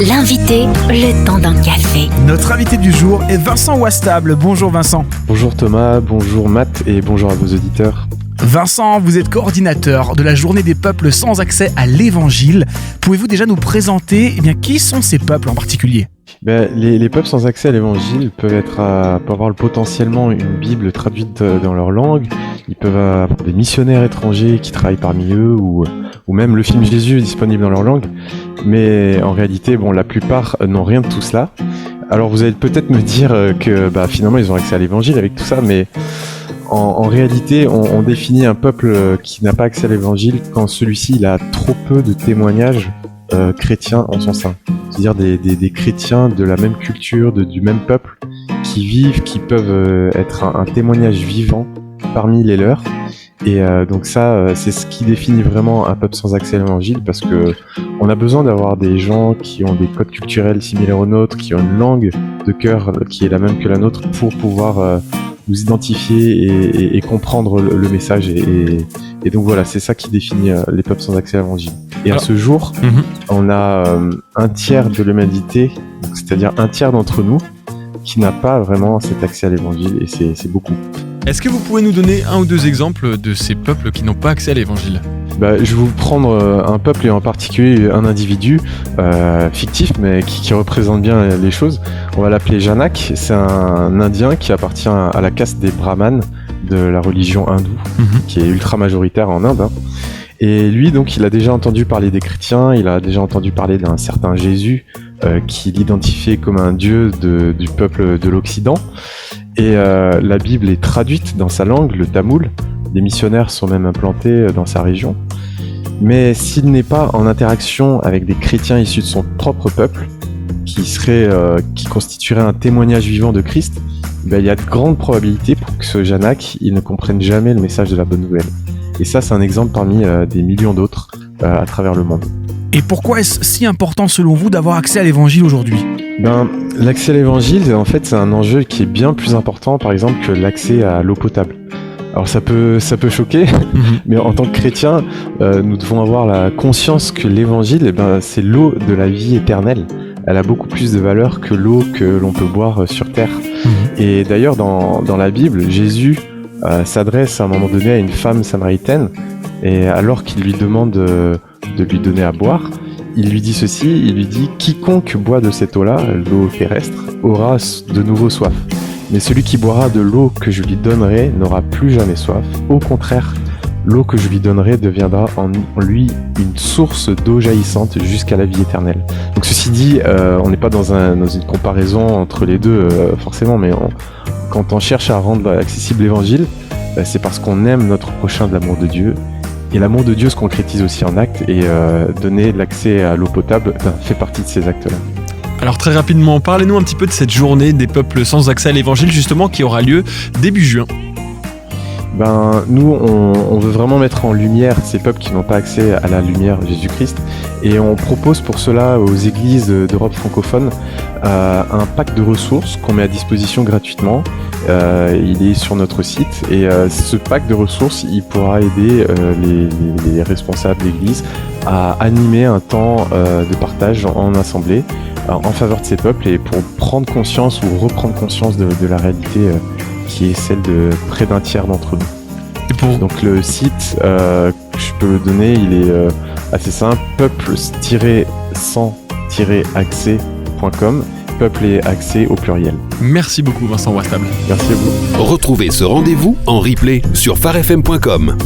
L'invité, le temps d'un café. Notre invité du jour est Vincent Ouastable. Bonjour Vincent. Bonjour Thomas, bonjour Matt et bonjour à vos auditeurs. Vincent, vous êtes coordinateur de la Journée des peuples sans accès à l'Évangile. Pouvez-vous déjà nous présenter qui sont ces peuples en particulier ? Les peuples sans accès à l'Évangile peuvent avoir potentiellement une Bible traduite dans leur langue. Ils peuvent avoir des missionnaires étrangers qui travaillent parmi eux ou même le film Jésus est disponible dans leur langue. Mais en réalité, la plupart n'ont rien de tout cela. Alors vous allez peut-être me dire que finalement ils ont accès à l'Évangile avec tout ça, mais en réalité, on définit un peuple qui n'a pas accès à l'Évangile quand celui-ci il a trop peu de témoignages chrétiens en son sein. C'est-à-dire des chrétiens de la même culture, du même peuple, qui peuvent être un témoignage vivant parmi les leurs. Et donc ça, c'est ce qui définit vraiment un peuple sans accès à l'Évangile, parce que on a besoin d'avoir des gens qui ont des codes culturels similaires aux nôtres, qui ont une langue de cœur qui est la même que la nôtre, pour pouvoir nous identifier et comprendre le message. Et donc voilà, c'est ça qui définit les peuples sans accès à l'Évangile. Et à ce jour, on a un tiers de l'humanité, c'est-à-dire un tiers d'entre nous, qui n'a pas vraiment cet accès à l'Évangile, et c'est beaucoup. Est-ce que vous pouvez nous donner un ou deux exemples de ces peuples qui n'ont pas accès à l'Évangile ? Je vais vous prendre un peuple et en particulier un individu fictif, mais qui représente bien les choses. On va l'appeler Janak. C'est un Indien qui appartient à la caste des Brahmanes de la religion hindoue, qui est ultra majoritaire en Inde. Et lui, donc, il a déjà entendu parler des chrétiens, il a déjà entendu parler d'un certain Jésus qui l'identifiait comme un dieu du peuple de l'Occident. Et la Bible est traduite dans sa langue, le tamoul. Des missionnaires sont même implantés dans sa région. Mais s'il n'est pas en interaction avec des chrétiens issus de son propre peuple, qui constituerait un témoignage vivant de Christ, il y a de grandes probabilités pour que ce Janak il ne comprenne jamais le message de la bonne nouvelle. Et ça, c'est un exemple parmi des millions d'autres à travers le monde. Et pourquoi est-ce si important selon vous d'avoir accès à l'Évangile aujourd'hui ? L'accès à l'Évangile, en fait, c'est un enjeu qui est bien plus important, par exemple, que l'accès à l'eau potable. Alors ça peut choquer, mais en tant que chrétiens, nous devons avoir la conscience que l'Évangile, c'est l'eau de la vie éternelle. Elle a beaucoup plus de valeur que l'eau que l'on peut boire sur terre. Et d'ailleurs, dans la Bible, Jésus s'adresse à un moment donné à une femme samaritaine, et alors qu'il lui demande de lui donner à boire, il lui dit ceci, il lui dit « Quiconque boit de cette eau-là, l'eau terrestre, aura de nouveau soif. Mais celui qui boira de l'eau que je lui donnerai n'aura plus jamais soif. Au contraire, l'eau que je lui donnerai deviendra en lui une source d'eau jaillissante jusqu'à la vie éternelle. » Donc ceci dit, on n'est pas dans une comparaison entre les deux forcément, mais quand on cherche à rendre accessible l'Évangile, c'est parce qu'on aime notre prochain de l'amour de Dieu. Et l'amour de Dieu se concrétise aussi en actes, et donner l'accès à l'eau potable fait partie de ces actes-là. Alors très rapidement, parlez-nous un petit peu de cette journée des peuples sans accès à l'Évangile, justement, qui aura lieu début juin. Nous, on veut vraiment mettre en lumière ces peuples qui n'ont pas accès à la lumière de Jésus-Christ, et on propose pour cela aux églises d'Europe francophone un pack de ressources qu'on met à disposition gratuitement. Il est sur notre site, et ce pack de ressources, il pourra aider les responsables d'église à animer un temps de partage en assemblée en faveur de ces peuples, et pour prendre conscience ou reprendre conscience de la réalité qui est celle de près d'un tiers d'entre nous. Donc le site, je peux le donner, il est assez simple, peuple-sans-accès.com, peuple et accès au pluriel. Merci beaucoup Vincent Ouastable. Merci à vous. Retrouvez ce rendez-vous en replay sur farfm.com.